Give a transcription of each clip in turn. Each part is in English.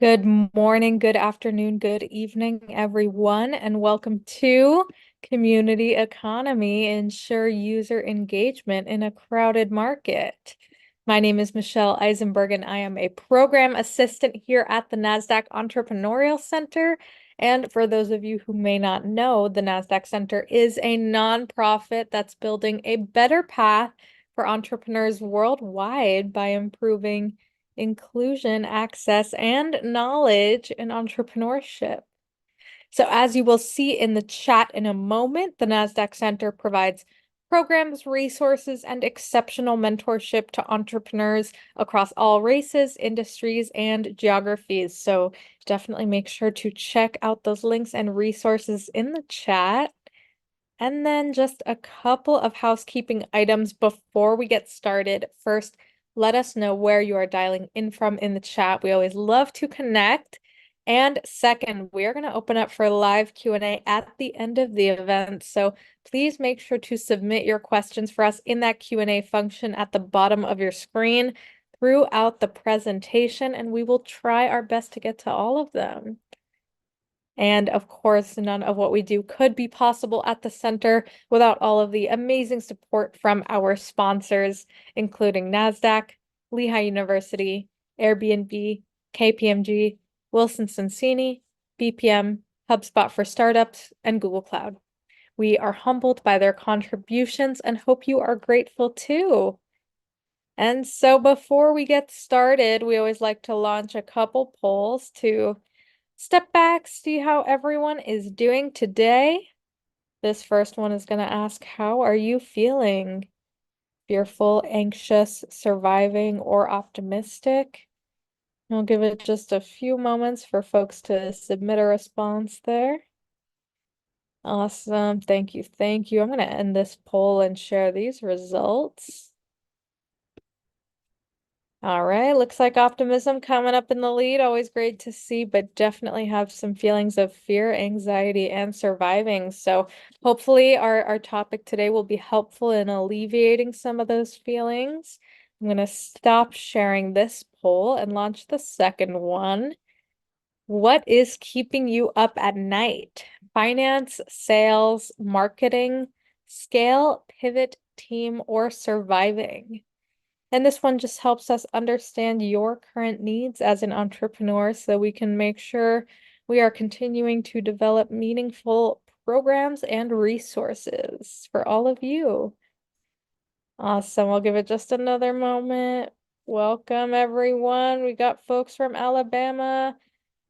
Good morning, good afternoon, good evening, everyone, and welcome to Community Economy, ensure user engagement in a crowded market. My name is Michelle Eisenberg, and I am a program assistant here at the Nasdaq Entrepreneurial Center. And for those of you who may not know, the Nasdaq Center is a nonprofit that's building a better path for entrepreneurs worldwide by improving inclusion, access, and knowledge in entrepreneurship. So as you will see in the chat in a moment, the NASDAQ Center provides programs, resources, and exceptional mentorship to entrepreneurs across all races, industries, and geographies. So definitely make sure to check out those links and resources in the chat. And then just a couple of housekeeping items before we get started. First, let us know where you are dialing in from in the chat. We always love to connect. And second, we are going to open up for live Q&A at the end of the event. So please make sure to submit your questions for us in that Q&A function at the bottom of your screen throughout the presentation, and we will try our best to get to all of them. And of course, none of what we do could be possible at the center without all of the amazing support from our sponsors, including NASDAQ, Lehigh University, Airbnb, KPMG, Wilson Sonsini, BPM, HubSpot for Startups, and Google Cloud. We are humbled by their contributions and hope you are grateful too. And so before we get started, we always like to launch a couple polls to step back, see how everyone is doing today. This first one is going to ask, how are you feeling? Fearful, anxious, surviving, or optimistic? We'll give it just a few moments for folks to submit a response there. Awesome. Thank you. Thank you. I'm going to end this poll and share these results. All right, looks like optimism coming up in the lead. Always great to see, but definitely have some feelings of fear, anxiety, and surviving. So hopefully our topic today will be helpful in alleviating some of those feelings. I'm going to stop sharing this poll and launch the second one. What is keeping you up at night? Finance, sales, marketing, scale, pivot, team, or surviving? And this one just helps us understand your current needs as an entrepreneur so we can make sure we are continuing to develop meaningful programs and resources for all of you. Awesome. We'll give it just another moment. Welcome, everyone. We got folks from Alabama,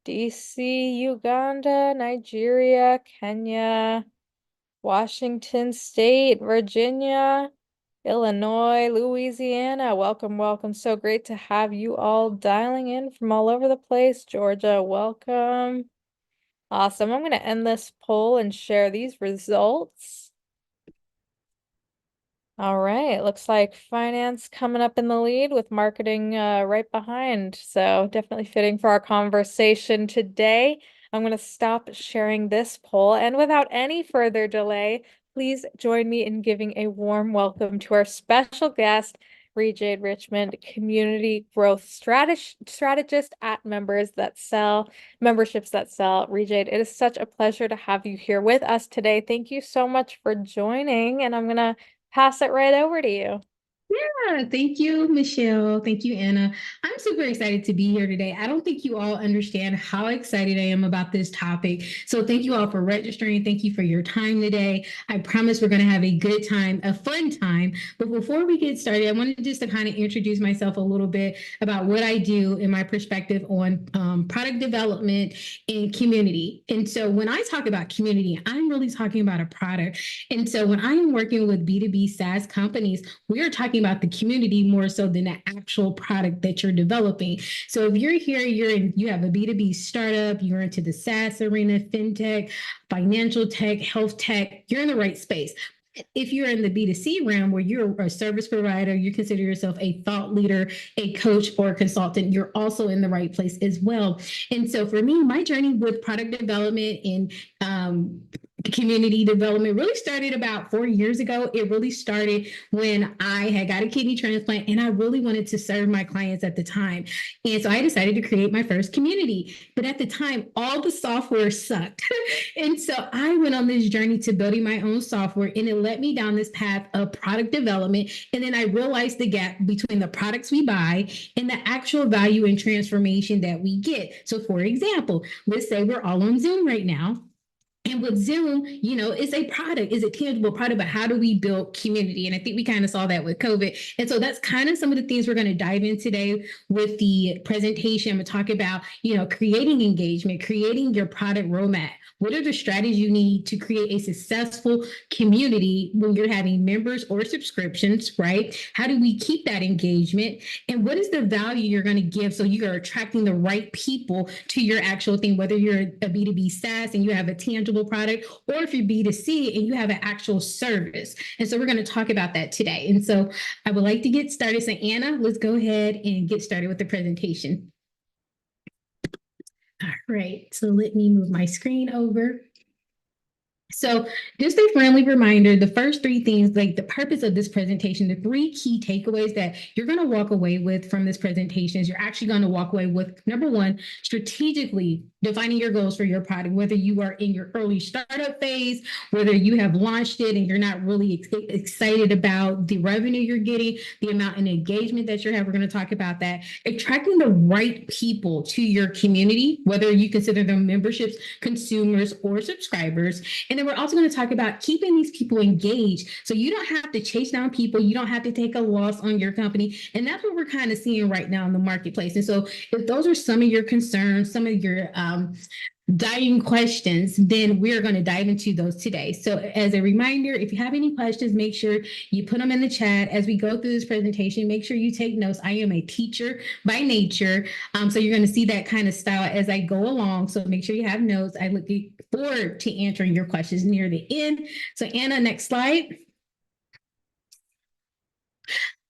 DC, Uganda, Nigeria, Kenya, Washington State, Virginia, Illinois, Louisiana. Welcome, welcome. So great to have you all dialing in from all over the place. Georgia, welcome. Awesome. I'm going to end this poll and share these results. All right. Looks like finance coming up in the lead with marketing right behind. So definitely fitting for our conversation today. I'm going to stop sharing this poll. And without any further delay, please join me in giving a warm welcome to our special guest, ReeJade Richmond, community growth strategist at memberships that sell. ReeJade, it is such a pleasure to have you here with us today. Thank you so much for joining, and I'm going to pass it right over to you. Yeah, thank you, Michelle. Thank you, Anna. I'm super excited to be here today. I don't think you all understand how excited I am about this topic. So thank you all for registering. Thank you for your time today. I promise we're going to have a good time, a fun time. But before we get started, I wanted just to kind of introduce myself a little bit about what I do in my perspective on product development and community. And so when I talk about community, I'm really talking about a product. And so when I am working with B2B SaaS companies, we are talking about the community more so than the actual product that you're developing. So if you're here, you have a B2B startup, you're into the SaaS arena, fintech, financial tech, health tech, you're in the right space. If you're in the B2C realm where you're a service provider, you consider yourself a thought leader, a coach, or a consultant, you're also in the right place as well. And so for me, my journey with product development and community development really started about 4 years ago. It really started when I had got a kidney transplant and I really wanted to serve my clients at the time. And so I decided to create my first community. But at the time, all the software sucked. And so I went on this journey to building my own software, and it led me down this path of product development. And then I realized the gap between the products we buy and the actual value and transformation that we get. So for example, let's say we're all on Zoom right now. And with Zoom, it's a product, it's a tangible product, but how do we build community? And I think we kind of saw that with COVID. And so that's kind of some of the things we're going to dive in today with the presentation. I'm going to talk about, creating engagement, creating your product roadmap. What are the strategies you need to create a successful community when you're having members or subscriptions, right? How do we keep that engagement? And what is the value you're going to give so you are attracting the right people to your actual thing, whether you're a B2B SaaS and you have a tangible product, or if you're B2C and you have an actual service. And so we're going to talk about that today. And so I would like to get started. So Anna, let's go ahead and get started with the presentation. All right, so let me move my screen over. So just a friendly reminder, the first three things, like the purpose of this presentation, the three key takeaways that you're going to walk away with from this presentation is you're actually going to walk away with, number one, strategically defining your goals for your product, whether you are in your early startup phase, whether you have launched it and you're not really excited about the revenue you're getting, the amount of engagement that you're having. We're going to talk about that. Attracting the right people to your community, whether you consider them memberships, consumers, or subscribers. And then we're also going to talk about keeping these people engaged. So you don't have to chase down people. You don't have to take a loss on your company. And that's what we're kind of seeing right now in the marketplace. And so if those are some of your concerns, some of your dying questions, then we're going to dive into those today. So as a reminder, if you have any questions, make sure you put them in the chat as we go through this presentation. Make sure you take notes. I am a teacher by nature. So you're going to see that kind of style as I go along. So make sure you have notes. I look forward to answering your questions near the end. So Anna, next slide.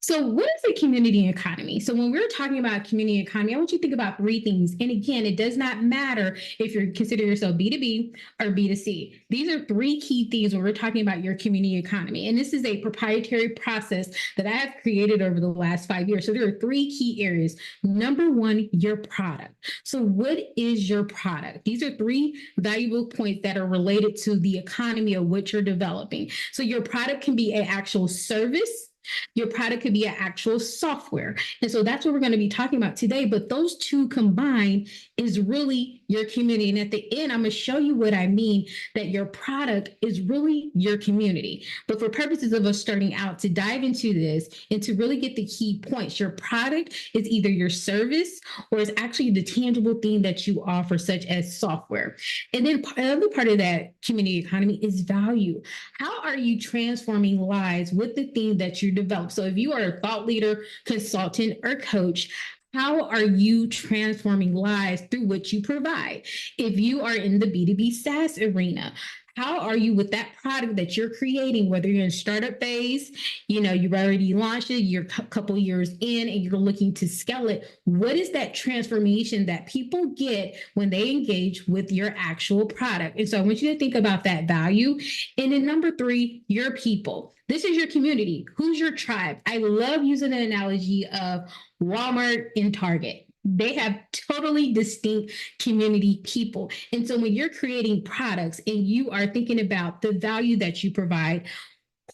So what is a community economy? So when we're talking about community economy, I want you to think about three things. And again, it does not matter if you consider yourself B2B or B2C. These are three key things when we're talking about your community economy. And this is a proprietary process that I have created over the last 5 years. So there are three key areas. Number one, your product. So what is your product? These are three valuable points that are related to the economy of what you're developing. So your product can be an actual service. Your product could be an actual software. And so that's what we're going to be talking about today. But those two combined is really your community. And at the end, I'm going to show you what I mean, that your product is really your community. But for purposes of us starting out to dive into this and to really get the key points, your product is either your service or it's actually the tangible thing that you offer, such as software. And then another part of that community economy is value. How are you transforming lives with the thing that you develop? So if you are a thought leader, consultant, or coach, how are you transforming lives through what you provide? If you are in the B2B SaaS arena, how are you with that product that you're creating, whether you're in startup phase, you've already launched it, you're a couple years in and you're looking to scale it. What is that transformation that people get when they engage with your actual product? And so I want you to think about that value. And then number three, your people. This is your community. Who's your tribe? I love using the analogy of Walmart and Target. They have totally distinct community people. And so when you're creating products and you are thinking about the value that you provide,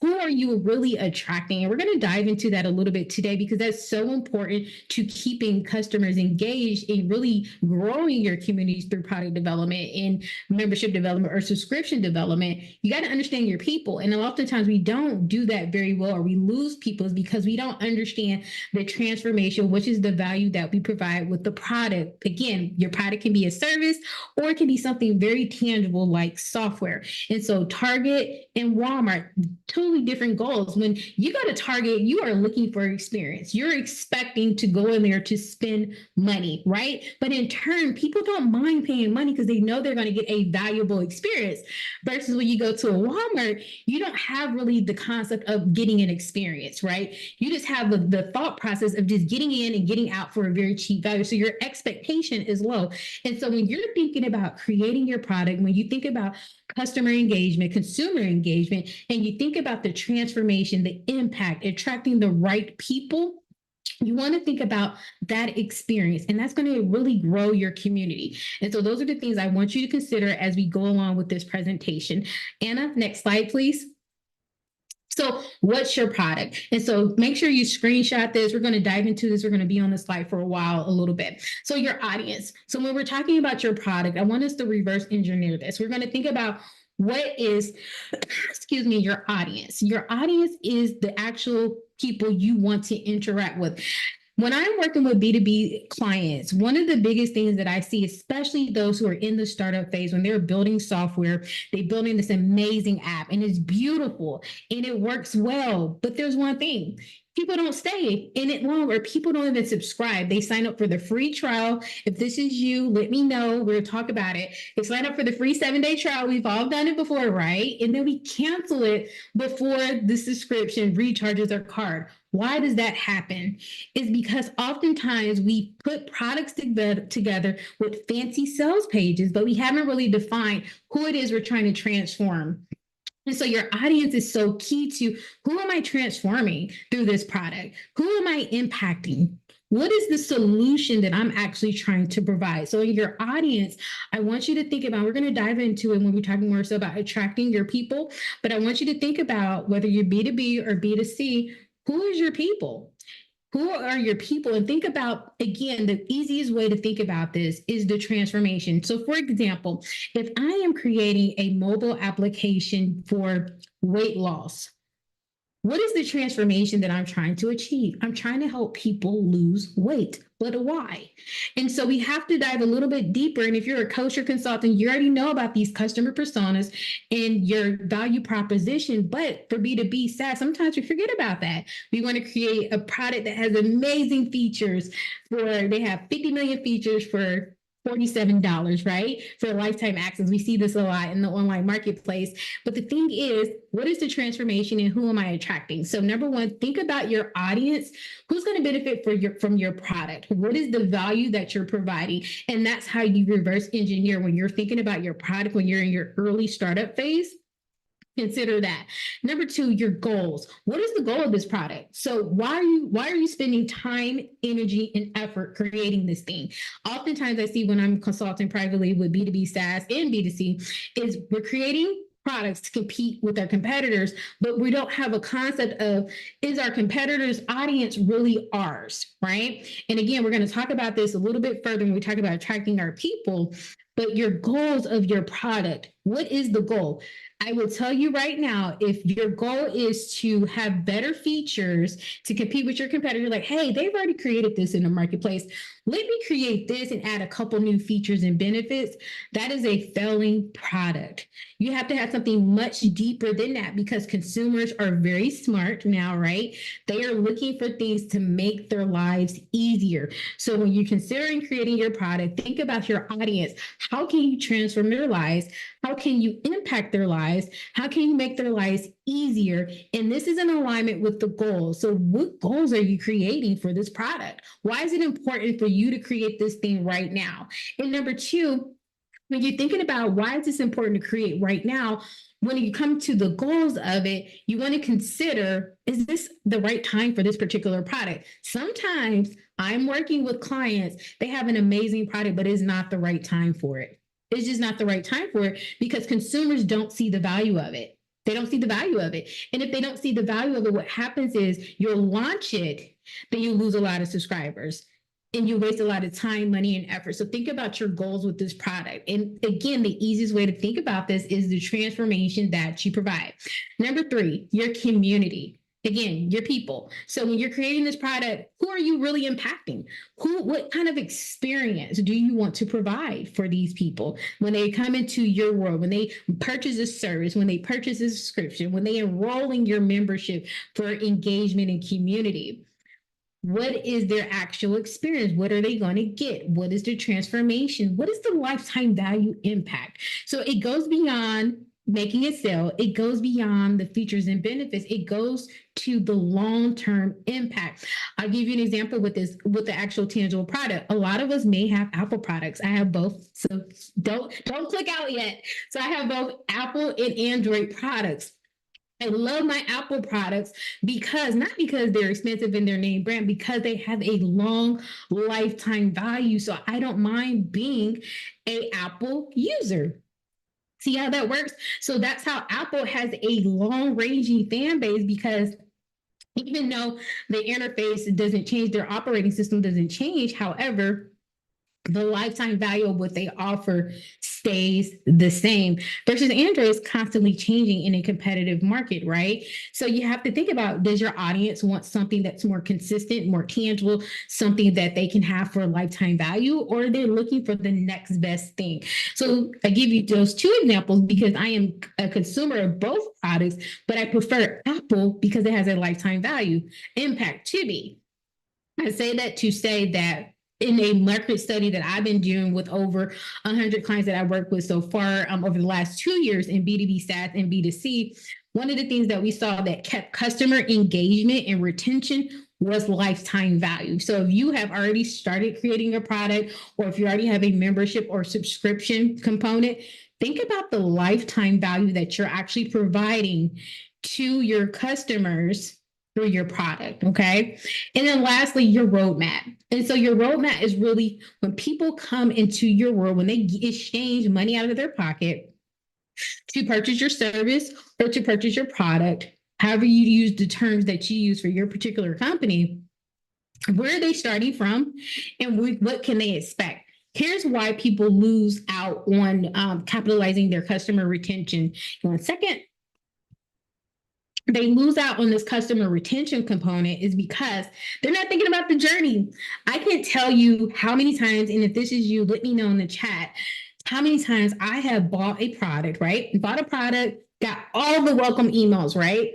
who are you really attracting? And we're going to dive into that a little bit today because that's so important to keeping customers engaged and really growing your communities through product development and membership development or subscription development. You got to understand your people. And oftentimes we don't do that very well, or we lose people because we don't understand the transformation, which is the value that we provide with the product. Again, your product can be a service or it can be something very tangible like software. And so Target and Walmart, two totally different goals. When you go to Target, you are looking for experience. You're expecting to go in there to spend money, right? But in turn, people don't mind paying money because they know they're going to get a valuable experience. Versus when you go to a Walmart, you don't have really the concept of getting an experience, right? You just have the thought process of just getting in and getting out for a very cheap value. So your expectation is low. And so when you're thinking about creating your product, when you think about customer engagement, consumer engagement, and you think about the transformation, the impact, attracting the right people, you want to think about that experience, and that's going to really grow your community. And so those are the things I want you to consider as we go along with this presentation. Anna, next slide, please. So what's your product? And so make sure you screenshot this. We're going to dive into this. We're going to be on the slide for a while, a little bit. So your audience. So when we're talking about your product, I want us to reverse engineer this. We're going to think about what is, excuse me, your audience. Your audience is the actual people you want to interact with. When I'm working with B2B clients, one of the biggest things that I see, especially those who are in the startup phase, when they're building software, they're building this amazing app and it's beautiful and it works well. But there's one thing. People don't stay in it long, or people don't even subscribe. They sign up for the free trial. If this is you, let me know. We'll talk about it. They sign up for the free 7-day trial. We've all done it before, right? And then we cancel it before the subscription recharges their card. Why does that happen? It's because oftentimes we put products together with fancy sales pages, but we haven't really defined who it is we're trying to transform. And so your audience is so key to who am I transforming through this product? Who am I impacting? What is the solution that I'm actually trying to provide? So in your audience, I want you to think about, we're going to dive into it when we're talking more so about attracting your people, but I want you to think about whether you're B2B or B2C, who is your people? Who are your people? And think about, again, the easiest way to think about this is the transformation. So for example, if I am creating a mobile application for weight loss, what is the transformation that I'm trying to achieve? I'm trying to help people lose weight, but why? And so we have to dive a little bit deeper. And if you're a coach or consultant, you already know about these customer personas and your value proposition. But for B2B SaaS, sometimes we forget about that. We want to create a product that has amazing features they have 50 million features for $47, right? For lifetime access. We see this a lot in the online marketplace. But the thing is, what is the transformation and who am I attracting? So number one, think about your audience. Who's going to benefit from your product? What is the value that you're providing? And that's how you reverse engineer when you're thinking about your product, when you're in your early startup phase. Consider that. Number two, your goals. What is the goal of this product? So why are you spending time, energy, and effort creating this thing? Oftentimes I see when I'm consulting privately with B2B SaaS and B2C is we're creating products to compete with our competitors, but we don't have a concept of, is our competitors' audience really ours, right? And again, we're going to talk about this a little bit further when we talk about attracting our people, but your goals of your product. What is the goal? I will tell you right now, if your goal is to have better features to compete with your competitor, like, hey, they've already created this in the marketplace, let me create this and add a couple new features and benefits, that is a failing product. You have to have something much deeper than that because consumers are very smart now, right? They are looking for things to make their lives easier. So when you're considering creating your product, think about your audience. How can you transform their lives? How can you impact their lives? How can you make their lives easier? And this is in alignment with the goals. So what goals are you creating for this product? Why is it important for you to create this thing right now? And number two, when you're thinking about why is this important to create right now, when you come to the goals of it, you want to consider, is this the right time for this particular product? Sometimes I'm working with clients, they have an amazing product, but it's not the right time for it. It's just not the right time for it because consumers don't see the value of it. They don't see the value of it. And if they don't see the value of it, what happens is you'll launch it, then you lose a lot of subscribers and you waste a lot of time, money, and effort. So think about your goals with this product. And again, the easiest way to think about this is the transformation that you provide. Number three, your community. Again, your people. So when you're creating this product, who are you really impacting? What kind of experience do you want to provide for these people when they come into your world, when they purchase a service, when they purchase a subscription, when they enroll in your membership for engagement and community? What is their actual experience? What are they going to get? What is the transformation? What is the lifetime value impact? So it goes beyond making it sell. It goes beyond the features and benefits. It goes to the long-term impact. I'll give you an example with this, with the actual tangible product. A lot of us may have Apple products. I have both. So don't click out yet. So I have both Apple and Android products. I love my Apple products because not because they're expensive in their name brand, because they have a long lifetime value. So I don't mind being a Apple user. See how that works? So that's how Apple has a long ranging fan base, because even though the interface doesn't change, their operating system doesn't change. However, the lifetime value of what they offer stays the same, versus Android is constantly changing in a competitive market, right? So you have to think about, does your audience want something that's more consistent, more tangible, something that they can have for a lifetime value, or are they looking for the next best thing? So I give you those two examples because I am a consumer of both products, but I prefer Apple because it has a lifetime value impact to me. I say that to say that in a market study that I've been doing with over 100 clients that I've worked with so far over the last 2 years in B2B SaaS and B2C, one of the things that we saw that kept customer engagement and retention was lifetime value. So if you have already started creating a product, or if you already have a membership or subscription component, think about the lifetime value that you're actually providing to your customers through your product. Okay. And then lastly, your roadmap. And so your roadmap is really when people come into your world, when they exchange money out of their pocket to purchase your service or to purchase your product, however you use the terms that you use for your particular company, where are they starting from and what can they expect? Here's why people lose out on capitalizing their customer retention. 1 second. They lose out on this customer retention component is because they're not thinking about the journey. I can't tell you how many times, and if this is you, let me know in the chat, how many times I have bought a product, right? Bought a product, got all the welcome emails, right?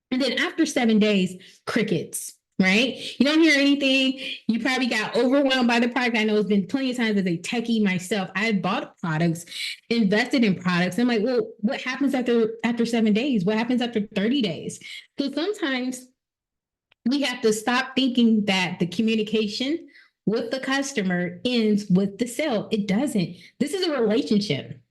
And then after 7 days, crickets, right? You don't hear anything. You probably got overwhelmed by the product. I know it's been plenty of times as a techie myself. I bought products, invested in products. I'm like, well, what happens after 7 days? What happens after 30 days? So sometimes we have to stop thinking that the communication with the customer ends with the sale. It doesn't. This is a relationship.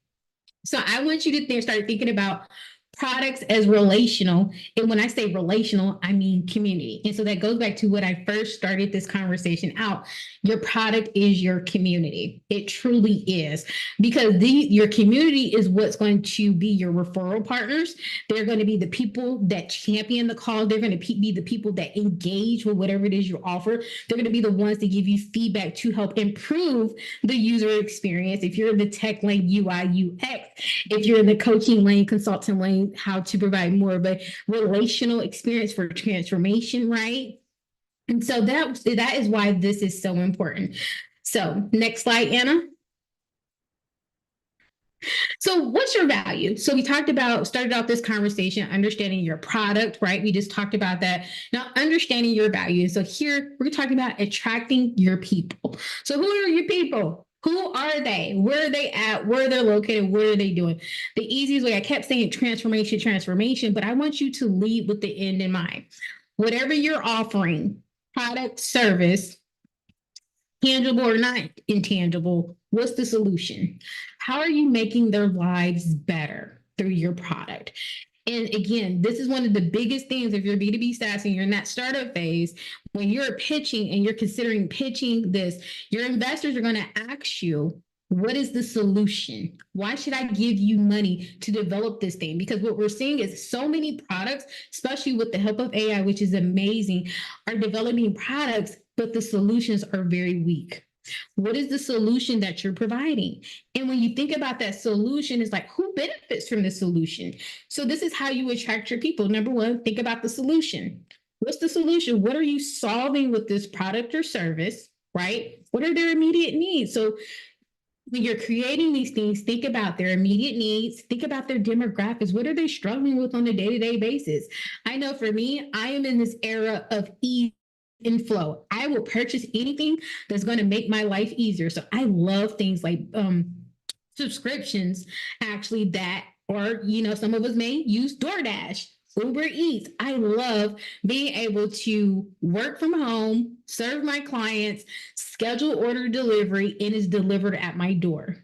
So I want you to start thinking about products as relational. And when I say relational, I mean community. And so that goes back to what I first started this conversation out. Your product is your community. It truly is, because your community is what's going to be your referral partners. They're going to be the people that champion the cause. They're going to be the people that engage with whatever it is you offer. They're going to be the ones that give you feedback to help improve the user experience. If you're in the tech lane, UI, UX, if you're in the coaching lane, consultant lane, how to provide more of a relational experience for transformation, right? And so that is why this is so important. So next slide, Anna. So what's your value? So we started off this conversation, understanding your product, right? We just talked about that. Now, understanding your value. So here we're talking about attracting your people. So who are your people? Who are they? Where are they at? Where they're located? What are they doing? The easiest way, I kept saying transformation, but I want you to lead with the end in mind. Whatever you're offering, product, service, tangible or not intangible, what's the solution? How are you making their lives better through your product? And again, this is one of the biggest things if you're B2B SaaS and you're in that startup phase, when you're pitching and you're considering pitching this, your investors are going to ask you, what is the solution? Why should I give you money to develop this thing? Because what we're seeing is so many products, especially with the help of AI, which is amazing, are developing products, but the solutions are very weak. What is the solution that you're providing? And when you think about that solution, it's like, who benefits from the solution? So this is how you attract your people. Number one, think about the solution. What's the solution? What are you solving with this product or service, right? What are their immediate needs? So when you're creating these things, think about their immediate needs, think about their demographics. What are they struggling with on a day-to-day basis? I know for me, I am in this era of ease and flow. I will purchase anything that's going to make my life easier. So I love things like subscriptions, actually, that, or, some of us may use DoorDash, Uber Eats. I love being able to work from home, serve my clients, schedule order delivery, and it's delivered at my door.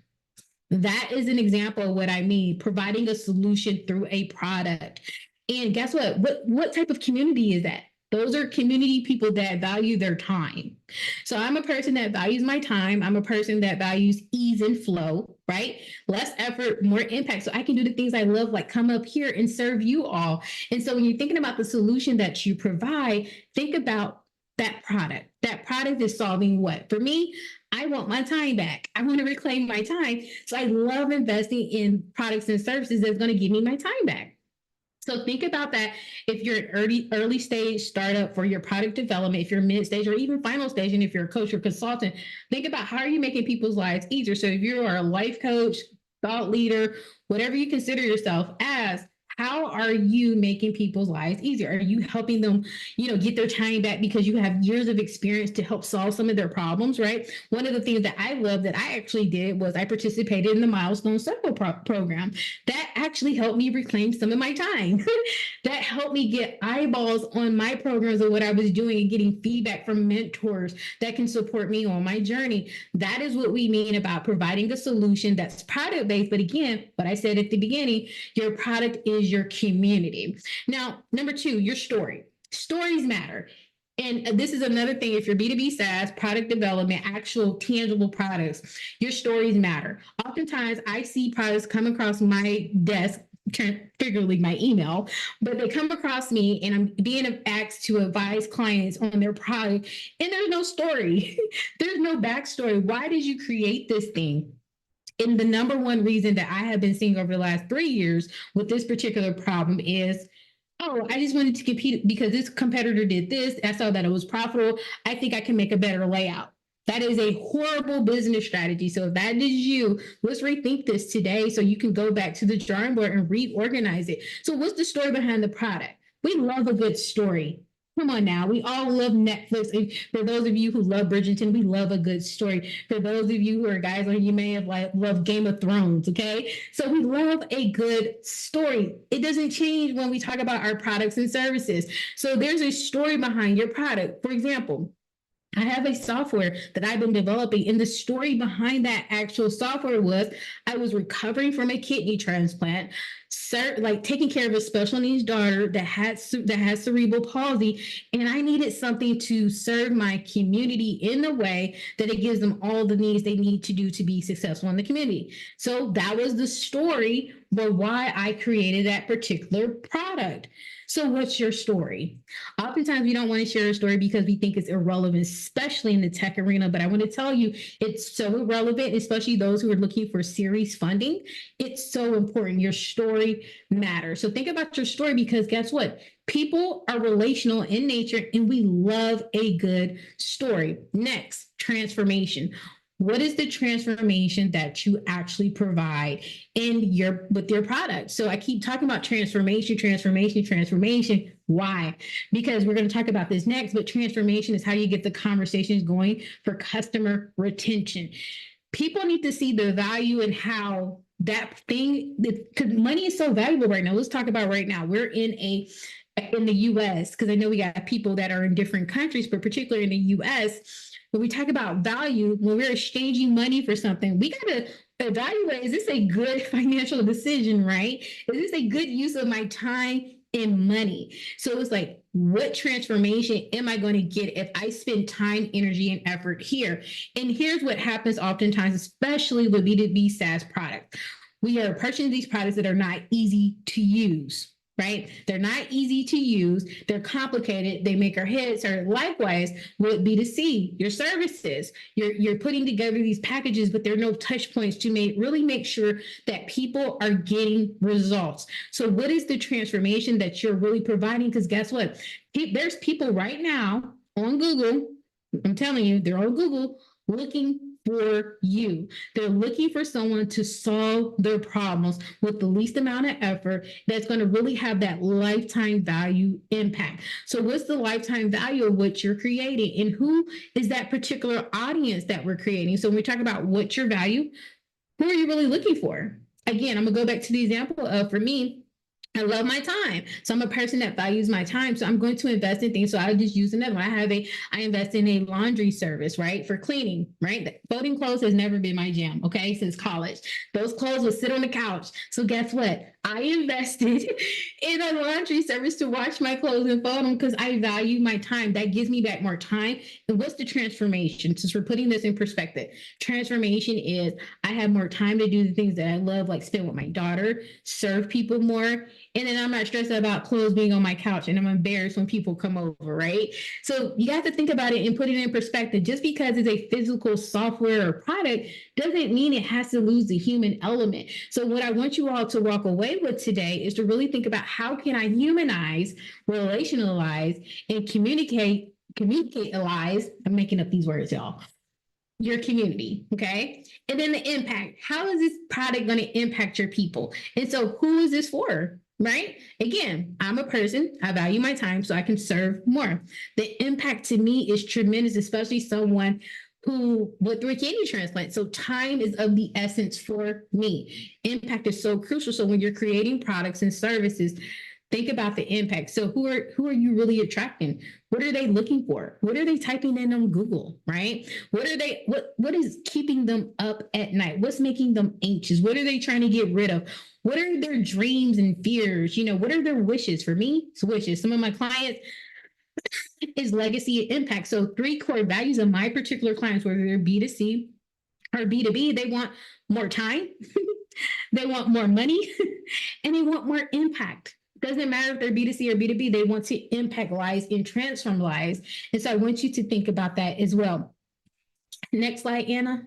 That is an example of what I mean, providing a solution through a product. And guess what? What type of community is that? Those are community people that value their time. So I'm a person that values my time. I'm a person that values ease and flow, right? Less effort, more impact. So I can do the things I love, like come up here and serve you all. And so when you're thinking about the solution that you provide, think about that product. That product is solving what? For me, I want my time back. I want to reclaim my time. So I love investing in products and services that's going to give me my time back. So think about that if you're an early stage startup for your product development, if you're mid stage or even final stage, and if you're a coach or consultant, think about how are you making people's lives easier. So if you are a life coach, thought leader, whatever you consider yourself as, how are you making people's lives easier? Are you helping them, get their time back because you have years of experience to help solve some of their problems, right? One of the things that I love that I actually did was I participated in the Milestone Circle program. That actually helped me reclaim some of my time. That helped me get eyeballs on my programs and what I was doing and getting feedback from mentors that can support me on my journey. That is what we mean about providing a solution that's product-based. But again, what I said at the beginning, your product is your community. Now, number two, your story. Stories matter. And this is another thing, if you're B2B SaaS, product development, actual tangible products, your stories matter. Oftentimes I see products come across my desk, figuratively my email, but they come across me and I'm being asked to advise clients on their product and there's no story. There's no backstory. Why did you create this thing? And the number one reason that I have been seeing over the last 3 years with this particular problem is, oh, I just wanted to compete because this competitor did this. I saw that it was profitable. I think I can make a better layout. That is a horrible business strategy. So if that is you, let's rethink this today so you can go back to the drawing board and reorganize it. So what's the story behind the product? We love a good story. Come on now. We all love Netflix. And for those of you who love Bridgerton, we love a good story. For those of you who are guys, or you may have loved Game of Thrones, okay? So we love a good story. It doesn't change when we talk about our products and services. So there's a story behind your product. For example, I have a software that I've been developing, and the story behind that actual software was I was recovering from a kidney transplant, taking care of a special needs daughter that has cerebral palsy, and I needed something to serve my community in a way that it gives them all the needs they need to do to be successful in the community. So that was the story for why I created that particular product. So what's your story? Oftentimes we don't want to share a story because we think it's irrelevant, especially in the tech arena. But I want to tell you, it's so relevant, especially those who are looking for series funding. It's so important. Your story matters. So think about your story, because guess what? People are relational in nature, and we love a good story. Next, transformation. What is the transformation that you actually provide with your product? So I keep talking about transformation. Why? Because we're going to talk about this next, but transformation is how you get the conversations going for customer retention. People need to see the value in how that thing, because money is so valuable right now. Let's talk about right now. We're in the US, because I know we got people that are in different countries, but particularly in the US, when we talk about value, when we're exchanging money for something, we got to evaluate, is this a good financial decision, right? Is this a good use of my time and money? So it's like, what transformation am I going to get if I spend time, energy, and effort here? And here's what happens oftentimes, especially with B2B SaaS products. We are purchasing these products that are not easy to use. right? They're not easy to use. They're complicated. They make our heads hurt. Likewise, with B2C, your services, you're putting together these packages, but there are no touch points to really make sure that people are getting results. So what is the transformation that you're really providing? Because guess what? There's people right now on Google, I'm telling you, they're on Google looking for you. They're looking for someone to solve their problems with the least amount of effort that's going to really have that lifetime value impact. So what's the lifetime value of what you're creating, and who is that particular audience that we're creating? So when we talk about what's your value, who are you really looking for? Again, I'm gonna go back to the example of, for me, I love my time. So I'm a person that values my time. So I'm going to invest in things. So I just use another one. I invest in a laundry service, right? For cleaning, right? Folding clothes has never been my jam, okay? Since college. Those clothes will sit on the couch. So guess what? I invested in a laundry service to wash my clothes and fold them because I value my time. That gives me back more time. And what's the transformation? Since we're putting this in perspective, transformation is I have more time to do the things that I love, like spend with my daughter, serve people more. And then I'm not stressed about clothes being on my couch and I'm embarrassed when people come over, right? So you have to think about it and put it in perspective. Just because it's a physical software or product doesn't mean it has to lose the human element. So what I want you all to walk away with today is to really think about, how can I humanize, relationalize, and communicate-alize, I'm making up these words, y'all, your community, okay? And then the impact. How is this product going to impact your people? And so who is this for? Right? Again, I'm a person, I value my time so I can serve more. The impact to me is tremendous, especially someone who went through a kidney transplant. So time is of the essence for me. Impact is so crucial. So when you're creating products and services, think about the impact. So who are you really attracting? What are they looking for? What are they typing in on Google, right? What is keeping them up at night? What's making them anxious? What are they trying to get rid of? What are their dreams and fears? What are their wishes? For me, it's wishes. Some of my clients is legacy and impact. So 3 core values of my particular clients, whether they're B2C or B2B, they want more time, they want more money, and they want more impact. Doesn't matter if they're B2C or B2B, they want to impact lives and transform lives. And so I want you to think about that as well. Next slide, Anna.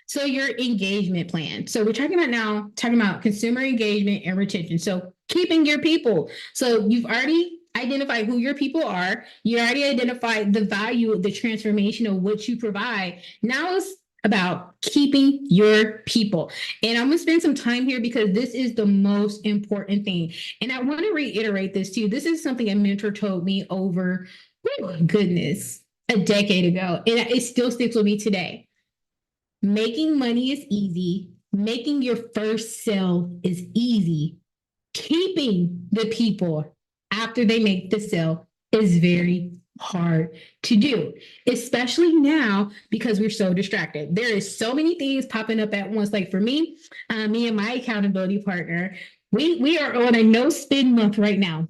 So your engagement plan. So we're talking about consumer engagement and retention. So keeping your people. So you've already identified who your people are. You already identified the value of the transformation of what you provide. Now it's about keeping your people. And I'm going to spend some time here because this is the most important thing. And I want to reiterate this too. This is something a mentor told me over, oh goodness, a decade ago. And it still sticks with me today. Making money is easy. Making your first sale is easy. Keeping the people after they make the sale is very hard to do, especially now because we're so distracted. There is so many things popping up at once. Like for me, me and my accountability partner, we are on a no spend month right now.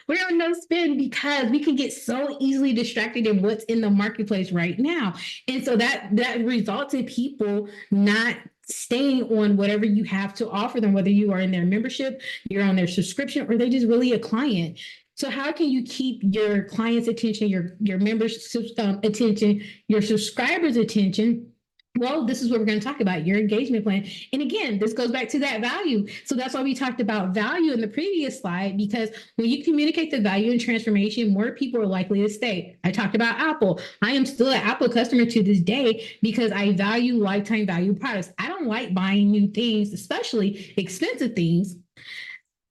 We're on no spend because we can get so easily distracted in what's in the marketplace right now. And so that results in people not staying on whatever you have to offer them, whether you are in their membership, you're on their subscription, or they're just really a client. So how can you keep your clients' attention, your members' attention, your subscribers' attention? Well, this is what we're going to talk about, your engagement plan. And again, this goes back to that value. So that's why we talked about value in the previous slide, because when you communicate the value and transformation, more people are likely to stay. I talked about Apple. I am still an Apple customer to this day because I value lifetime value products. I don't like buying new things, especially expensive things,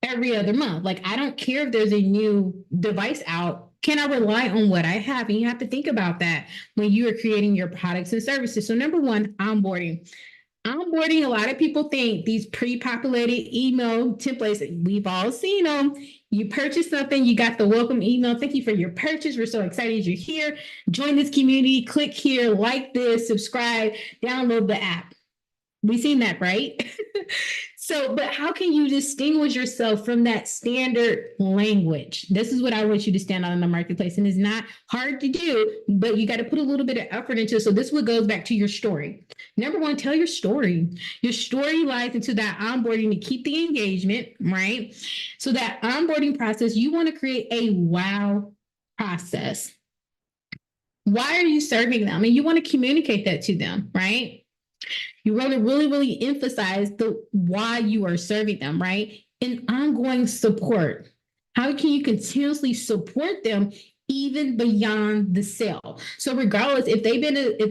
every other month. Like, I don't care if there's a new device out. Can I rely on what I have? And you have to think about that when you are creating your products and services. So number one, onboarding. Onboarding, a lot of people think these pre-populated email templates, we've all seen them. You purchase something, you got the welcome email. Thank you for your purchase. We're so excited you're here. Join this community, click here, like this, subscribe, download the app. We seen that, right? So, but how can you distinguish yourself from that standard language? This is what I want you to stand on in the marketplace. And it's not hard to do, but you got to put a little bit of effort into it. So this what goes back to your story. Number one, tell your story. Your story lies into that onboarding to keep the engagement, right? So that onboarding process, you want to create a wow process. Why are you serving them? And you want to communicate that to them, right? You want to really, really emphasize the why you are serving them, right? And ongoing support. How can you continuously support them even beyond the sale? So regardless, if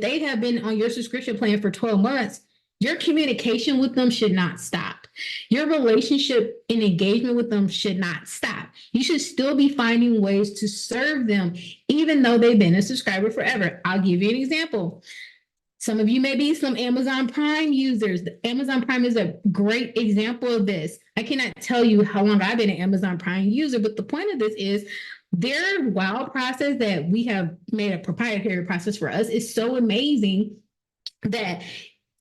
they have been on your subscription plan for 12 months, your communication with them should not stop. Your relationship and engagement with them should not stop. You should still be finding ways to serve them, even though they've been a subscriber forever. I'll give you an example. Some of you may be some Amazon Prime users. Amazon Prime is a great example of this. I cannot tell you how long I've been an Amazon Prime user, but the point of this is their wow process that we have made a proprietary process for us is so amazing that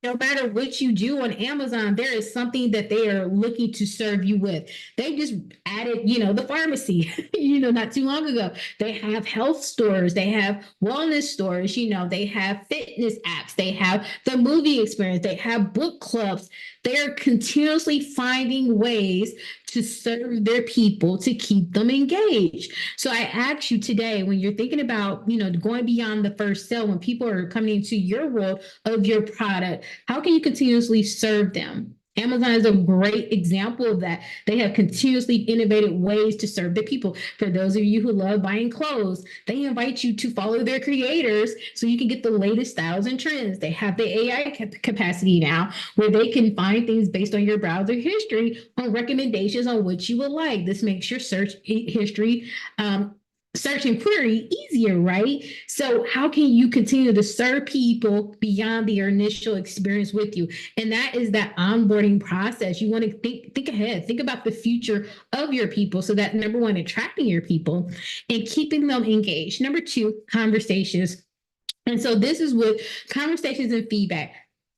no matter what you do on Amazon, there is something that they are looking to serve you with. They just added, the pharmacy, not too long ago. They have health stores, they have wellness stores, they have fitness apps, they have the movie experience, they have book clubs. They're continuously finding ways to serve their people to keep them engaged. So I ask you today, when you're thinking about, going beyond the first sale, when people are coming into your world of your product, how can you continuously serve them? Amazon is a great example of that. They have continuously innovated ways to serve the people. For those of you who love buying clothes, they invite you to follow their creators so you can get the latest styles and trends. They have the AI capacity now where they can find things based on your browser history on recommendations on what you would like. This makes your search history search and query easier, right? So how can you continue to serve people beyond their initial experience with you? And that is that onboarding process. You want to think ahead, think about the future of your people. So that number one, attracting your people and keeping them engaged. Number two, conversations. And so this is with conversations and feedback.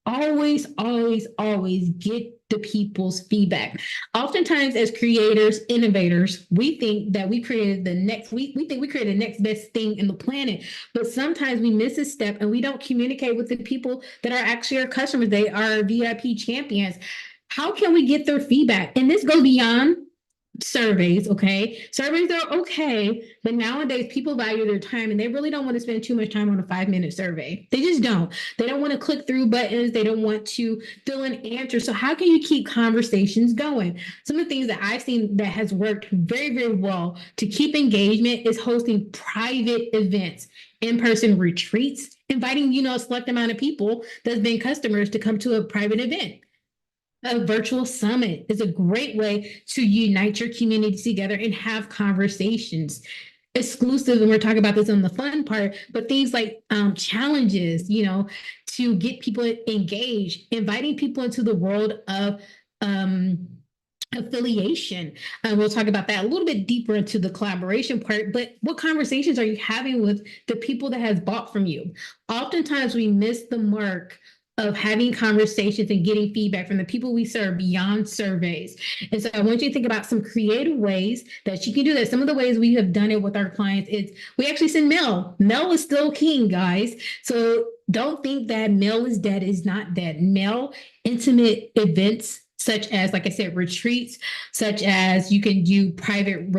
Always, always, always get the people's feedback. Oftentimes, as creators, innovators, we think that we created we think we created the next best thing in the planet. But sometimes we miss a step and we don't communicate with the people that are actually our customers. They are VIP champions. How can we get their feedback? And this goes beyond surveys, okay? Surveys are okay, but nowadays people value their time and they really don't want to spend too much time on a 5-minute survey. They just don't. They don't want to click through buttons. They don't want to fill in answers. So how can you keep conversations going? Some of the things that I've seen that has worked very, very well to keep engagement is hosting private events, in-person retreats, inviting, a select amount of people that's been customers to come to a private event. A virtual summit is a great way to unite your community together and have conversations. Exclusive, and we're talking about this on the fun part, but things like challenges, to get people engaged, inviting people into the world of affiliation. We'll talk about that a little bit deeper into the collaboration part, but what conversations are you having with the people that has bought from you? Oftentimes we miss the mark of having conversations and getting feedback from the people we serve beyond surveys. And so I want you to think about some creative ways that you can do that. Some of the ways we have done it with our clients is we actually send mail. Mail is still king, guys. So don't think that mail is dead. It's not dead. Mail, intimate events, such as, like I said, retreats, such as you can do private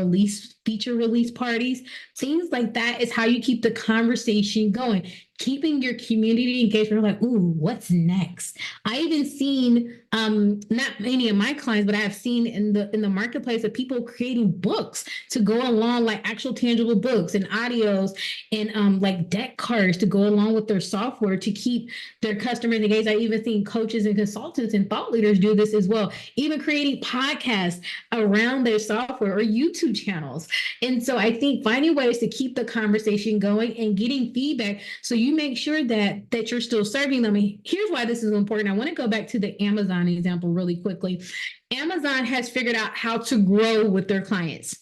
feature release parties. Things like that is how you keep the conversation going. Keeping your community engaged. We're like, ooh, what's next? I even seen, not many of my clients, but I have seen in the marketplace of people creating books to go along, like actual tangible books and audios and like deck cards to go along with their software to keep their customers engaged. I even seen coaches and consultants and thought leaders do this as well, even creating podcasts around their software or YouTube channels. And so I think finding ways to keep the conversation going and getting feedback so you make sure that you're still serving them. And here's why this is important. I want to go back to the Amazon example really quickly. Amazon has figured out how to grow with their clients.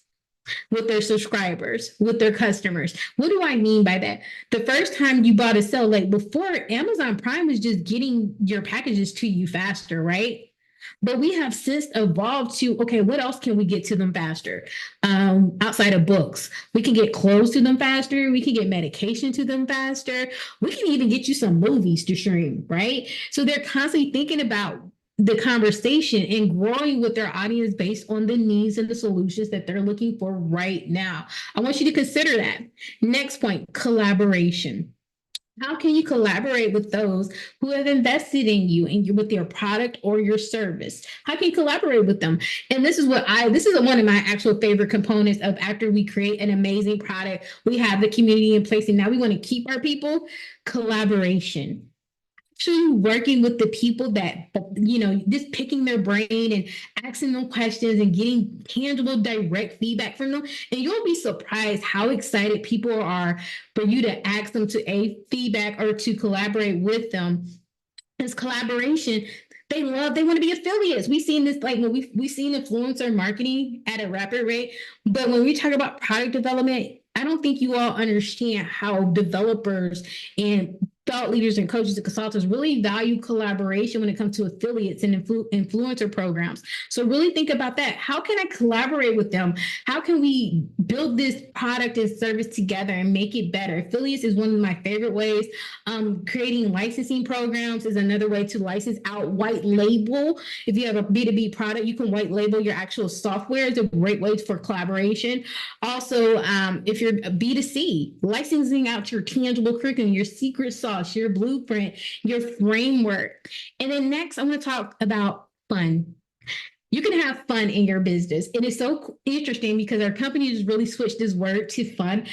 with their subscribers, with their customers. What do I mean by that? The first time you bought a cell, like before, Amazon Prime was just getting your packages to you faster, right? But we have since evolved to, okay, what else can we get to them faster? Outside of books, we can get clothes to them faster. We can get medication to them faster. We can even get you some movies to stream, right? So they're constantly thinking about the conversation and growing with their audience based on the needs and the solutions that they're looking for right now. I want you to consider that. Next point, collaboration. How can you collaborate with those who have invested in you and with your product or your service? How can you collaborate with them? And this is one of my actual favorite components of after we create an amazing product, we have the community in place, and now we want to keep our people. Collaboration, actually working with the people that, just picking their brain and asking them questions and getting tangible, direct feedback from them. And you'll be surprised how excited people are for you to ask them to feedback or to collaborate with them. This collaboration, they want to be affiliates. We've seen this, like when we've seen influencer marketing at a rapid rate, but when we talk about product development, I don't think you all understand how developers and thought leaders and coaches and consultants really value collaboration when it comes to affiliates and influencer programs. So really think about that. How can I collaborate with them? How can we build this product and service together and make it better? Affiliates is one of my favorite ways. Creating licensing programs is another way to license out, white label. If you have a B2B product, you can white label your actual software. It's a great way for collaboration. Also, if you're a B2C, licensing out your tangible curriculum, your secret sauce, your blueprint, your framework. And then next, I'm going to talk about fun. You can have fun in your business. It is so interesting because our company has really switched this word to fun.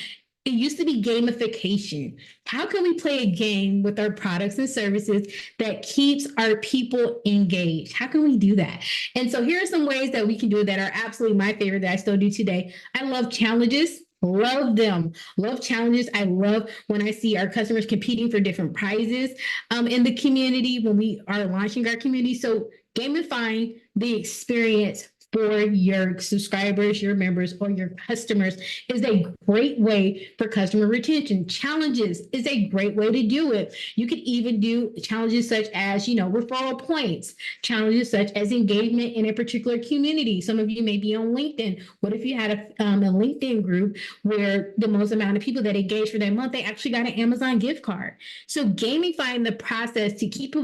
It used to be gamification. How can we play a game with our products and services that keeps our people engaged? How can we do that? And so here are some ways that we can do it that are absolutely my favorite that I still do today. I love challenges. Love them. Love challenges. I love when I see our customers competing for different prizes in the community when we are launching our community. So gamifying the experience for your subscribers, your members, or your customers is a great way for customer retention. Challenges is a great way to do it. You could even do challenges such as, referral points, challenges such as engagement in a particular community. Some of you may be on LinkedIn. What if you had a LinkedIn group where the most amount of people that engaged for that month, they actually got an Amazon gift card? So gamifying the process to keep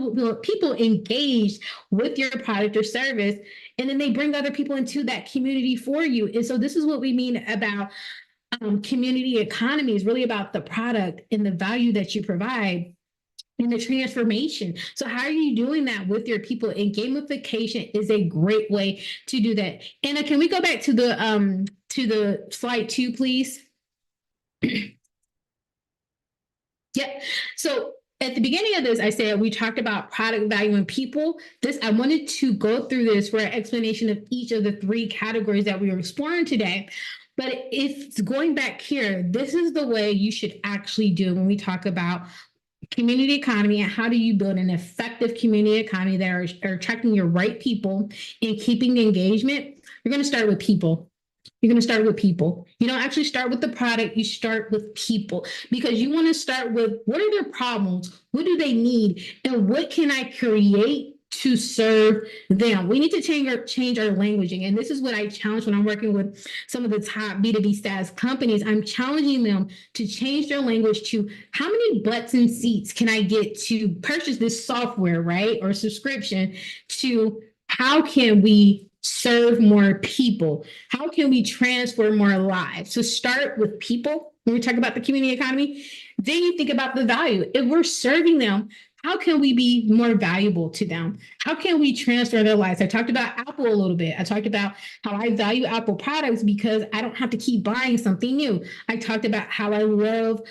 people engaged with your product or service, and then they bring other people into that community for you. And so this is what we mean about community economy, is really about the product and the value that you provide and the transformation. So how are you doing that with your people? And gamification is a great way to do that. Anna, can we go back to the slide 2, please? Yep. So at the beginning of this, I said we talked about product value and people. I wanted to go through this for an explanation of each of the 3 categories that we were exploring today. But if it's going back here, this is the way you should actually do when we talk about community economy and how do you build an effective community economy that are attracting your right people and keeping the engagement. You're going to start with people. You're going to start with people. You don't actually start with the product. You start with people, because you want to start with what are their problems? What do they need? And what can I create to serve them? We need to change our languaging. And this is what I challenge when I'm working with some of the top B2B SaaS companies. I'm challenging them to change their language to how many butts and seats can I get to purchase this software, right? Or subscription, to how can we serve more people? How can we transfer more lives? So start with people when we talk about the community economy. Then you think about the value. If we're serving them, how can we be more valuable to them? How can we transfer their lives? I talked about Apple a little bit. I talked about how I value Apple products because I don't have to keep buying something new. I talked about how I love,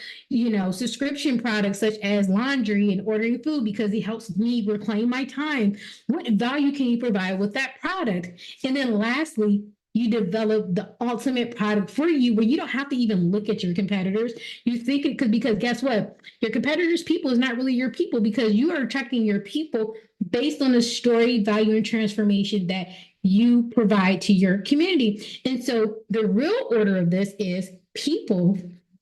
subscription products such as laundry and ordering food because it helps me reclaim my time. What value can you provide with that product? And then lastly, you develop the ultimate product for you where you don't have to even look at your competitors. You think it could, because guess what? Your competitors' people is not really your people, because you are attracting your people based on the story, value, and transformation that you provide to your community. And so the real order of this is people,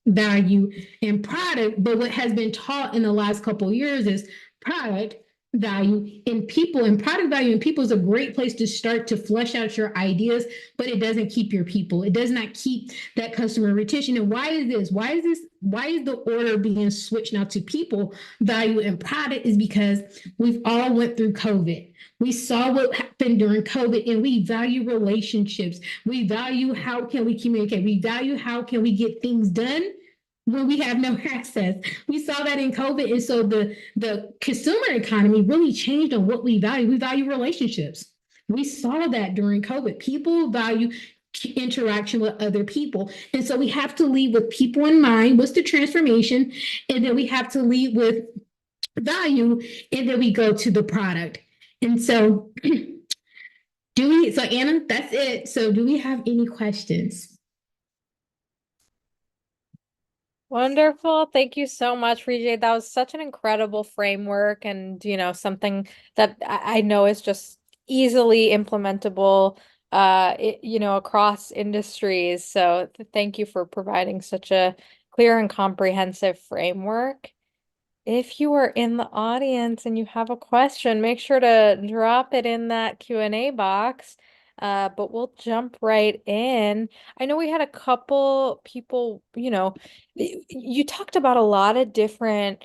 value, and product. But what has been taught in the last couple of years is product, value, and people. And product, value, and people is a great place to start to flesh out your ideas, but it doesn't keep your people. It does not keep that customer retention. And why is this? Why is this? Why is the order being switched now to people, value, and product? Is because we've all went through COVID. We saw what happened during COVID, and we value relationships. We value how can we communicate. We value how can we get things done when we have no access. We saw that in COVID. And so the consumer economy really changed on what we value. We value relationships. We saw that during COVID. People value interaction with other people. And so we have to lead with people in mind. What's the transformation? And then we have to lead with value. And then we go to the product. And so so Anna, that's it. So do we have any questions? Wonderful. Thank you so much, ReeJade. That was such an incredible framework and, something that I know is just easily implementable, across industries. So thank you for providing such a clear and comprehensive framework. If you are in the audience and you have a question, make sure to drop it in that Q&A box. But we'll jump right in. I know we had a couple people, you talked about a lot of different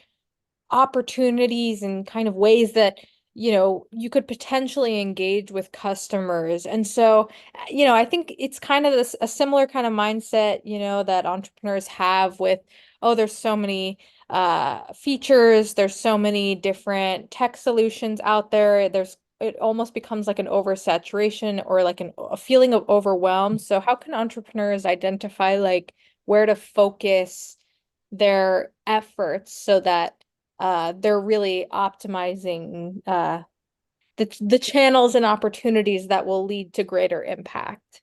opportunities and kind of ways that you could potentially engage with customers. And so I think it's kind of a similar kind of mindset that entrepreneurs have with, oh, there's so many features, there's so many different tech solutions out there. It almost becomes like an oversaturation or like a feeling of overwhelm. So how can entrepreneurs identify like where to focus their efforts so that they're really optimizing the channels and opportunities that will lead to greater impact?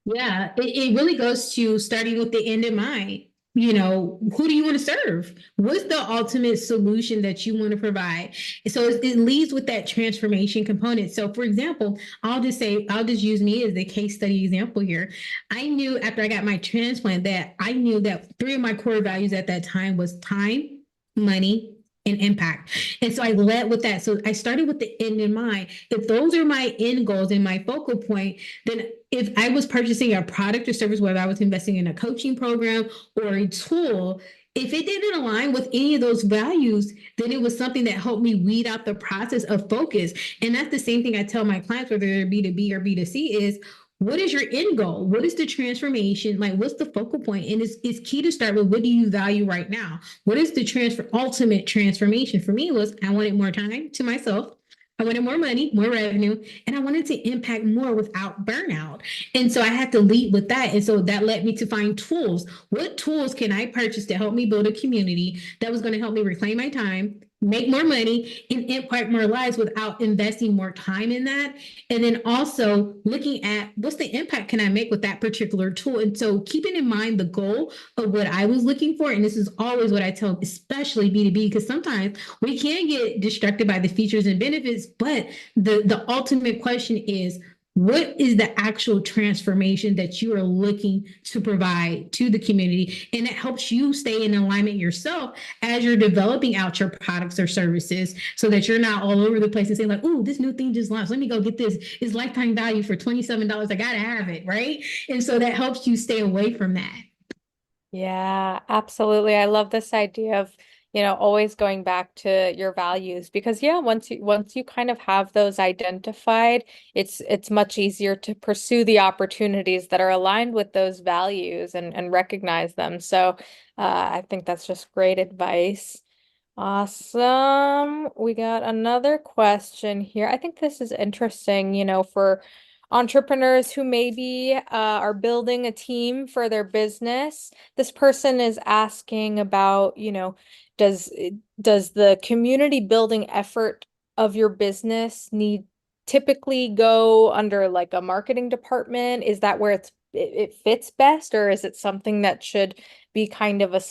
Yeah, it really goes to starting with the end in mind. Who do you want to serve? What's the ultimate solution that you want to provide? So it leads with that transformation component. So, for example, I'll just use me as the case study example here. I knew after I got my transplant that I knew that three of my core values at that time was time, money, and impact. And so I led with that. So I started with the end in mind. If those are my end goals and my focal point, then if I was purchasing a product or service, whether I was investing in a coaching program or a tool, if it didn't align with any of those values, then it was something that helped me weed out the process of focus. And that's the same thing I tell my clients, whether they're B2B or B2C, is what is your end goal? What is the transformation? Like, what's the focal point? And it's key to start with what do you value right now? What is the ultimate transformation? For me was I wanted more time to myself. I wanted more money, more revenue, and I wanted to impact more without burnout. And so I had to lead with that. And so that led me to find tools. What tools can I purchase to help me build a community that was going to help me reclaim my time, make more money, and impact more lives without investing more time in that? And then also looking at what's the impact can I make with that particular tool? And so keeping in mind the goal of what I was looking for. And this is always what I tell, especially B2B, because sometimes we can get distracted by the features and benefits, but the ultimate question is, what is the actual transformation that you are looking to provide to the community? And it helps you stay in alignment yourself as you're developing out your products or services so that you're not all over the place and saying like, oh, this new thing just launched. Let me go get this. It's lifetime value for $27. I got to have it, right? And so that helps you stay away from that. Yeah, absolutely. I love this idea of, always going back to your values because yeah, once you kind of have those identified, it's much easier to pursue the opportunities that are aligned with those values and recognize them. So, I think that's just great advice. Awesome. We got another question here. I think this is interesting, for entrepreneurs who maybe are building a team for their business. This person is asking about, does does the community building effort of your business need typically go under like a marketing department? Is that where it fits best, or is it something that should be kind of a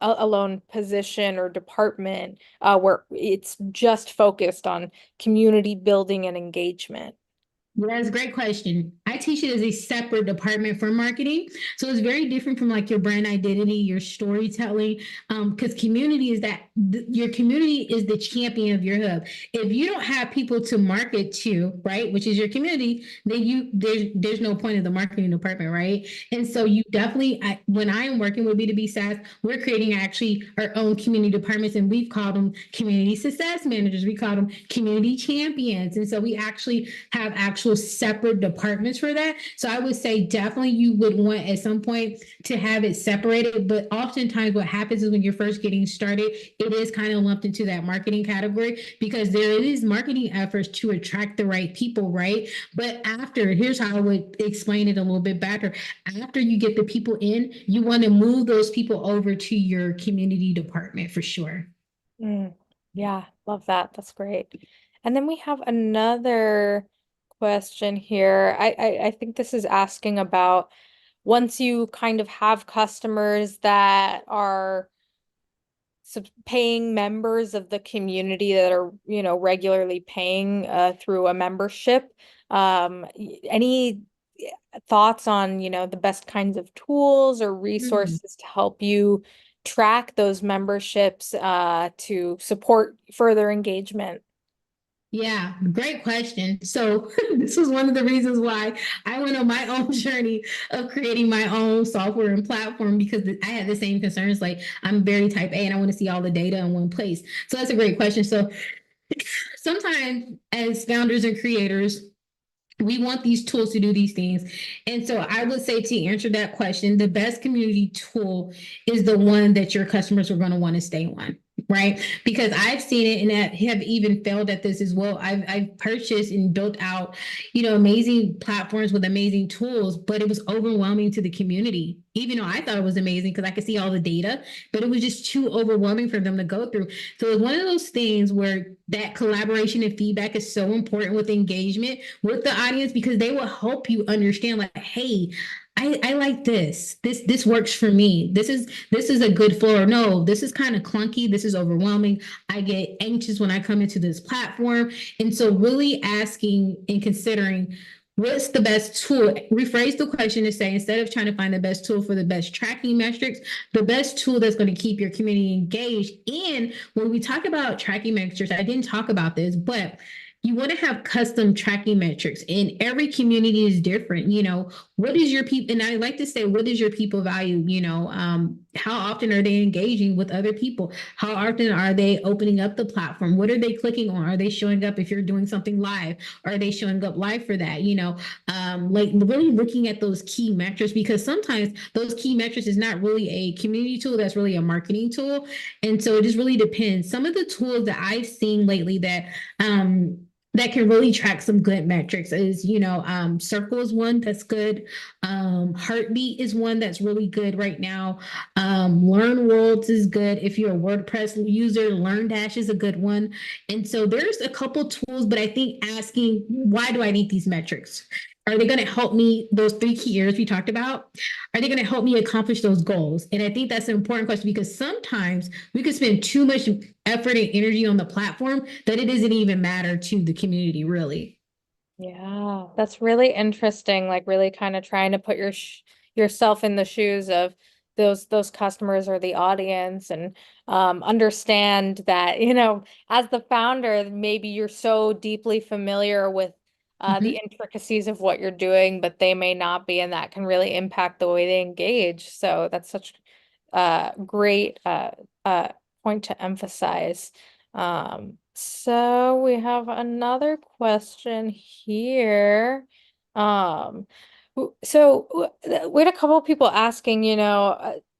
alone position or department where it's just focused on community building and engagement? Yeah, that's a great question. I teach it as a separate department for marketing. So it's very different from like your brand identity, your storytelling, because community is your community is the champion of your hub. If you don't have people to market to, right, which is your community, then there's no point in the marketing department, right? And so you definitely, when I am working with B2B SaaS, we're creating actually our own community departments, and we've called them community success managers. We call them community champions. And so we actually have actual separate departments for that. So I would say definitely you would want at some point to have it separated. But oftentimes what happens is when you're first getting started, it is kind of lumped into that marketing category because there is marketing efforts to attract the right people, right? But here's how I would explain it a little bit better. After you get the people in, you want to move those people over to your community department for sure. Mm, yeah, love that. That's great. And then we have another question here. I think this is asking about once you kind of have customers that are paying members of the community that are, regularly paying through a membership. Any thoughts on, the best kinds of tools or Hmm. resources to help you track those memberships to support further engagement? Yeah, great question. So, this was one of the reasons why I went on my own journey of creating my own software and platform because I had the same concerns. Like, I'm very type A and I want to see all the data in one place. So, that's a great question. So, sometimes as founders and creators, we want these tools to do these things. And so I would say to answer that question, the best community tool is the one that your customers are going to want to stay on. Right. Because I've seen it and have even failed at this as well. I've purchased and built out, amazing platforms with amazing tools, but it was overwhelming to the community. Even though I thought it was amazing because I could see all the data, but it was just too overwhelming for them to go through. So it's one of those things where that collaboration and feedback is so important with engagement with the audience because they will help you understand, like, hey, I like this. This works for me. This is a good flow. Or no, this is kind of clunky. This is overwhelming. I get anxious when I come into this platform. And so really asking and considering what's the best tool? Rephrase the question to say, instead of trying to find the best tool for the best tracking metrics, the best tool that's going to keep your community engaged. And when we talk about tracking metrics, I didn't talk about this, but you want to have custom tracking metrics, and every community is different. What is your people? And I like to say, what is your people value? How often are they engaging with other people? How often are they opening up the platform? What are they clicking on? Are they showing up if you're doing something live? Are they showing up live for that? Like really looking at those key metrics, because sometimes those key metrics is not really a community tool, that's really a marketing tool. And so it just really depends. Some of the tools that I've seen lately that can really track some good metrics is, Circle is one that's good. Heartbeat is one that's really good right now. Learn Worlds is good. If you're a WordPress user, LearnDash is a good one. And so there's a couple tools, but I think asking, why do I need these metrics? Are they going to help me, those 3 key areas we talked about? Are they going to help me accomplish those goals? And I think that's an important question because sometimes we could spend too much effort and energy on the platform that it doesn't even matter to the community, really. Yeah, that's really interesting. Like really kind of trying to put yourself in the shoes of those customers or the audience and understand that, as the founder, maybe you're so deeply familiar with the Mhm. intricacies of what you're doing, but they may not be, and that can really impact the way they engage. So that's such great uh point to emphasize. So we have another question here. Um, we had a couple of people asking,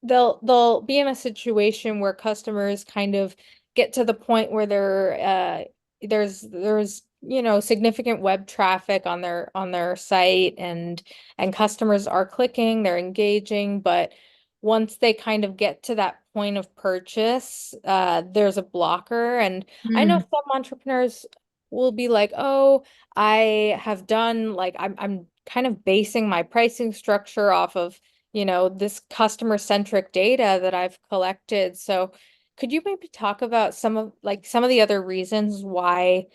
they'll be in a situation where customers kind of get to the point where there's significant web traffic on their site and customers are clicking, they're engaging, but once they kind of get to that point of purchase, there's a blocker. And I know Mm. some entrepreneurs will be like, oh, I have done like I'm kind of basing my pricing structure off of, this customer-centric data that I've collected. So could you maybe talk about some of the other reasons why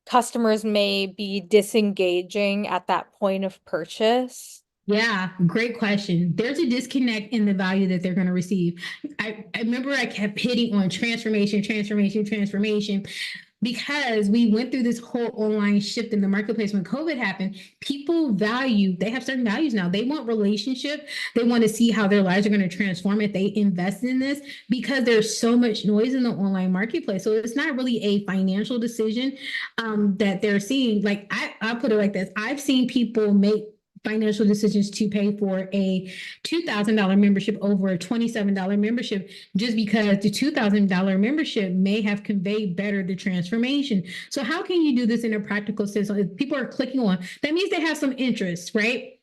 customers may be disengaging at that point of purchase? Yeah, great question. There's a disconnect in the value that they're going to receive. I remember I kept hitting on transformation, transformation, transformation, because we went through this whole online shift in the marketplace when COVID happened. People they have certain values now. They want relationship. They want to see how their lives are going to transform if they invest in this, because there's so much noise in the online marketplace. So it's not really a financial decision that they're seeing. Like I'll put it like this. I've seen people make financial decisions to pay for a $2,000 membership over a $27 membership, just because the $2,000 membership may have conveyed better the transformation. So how can you do this in a practical sense? So if people are clicking on, that means they have some interest, right?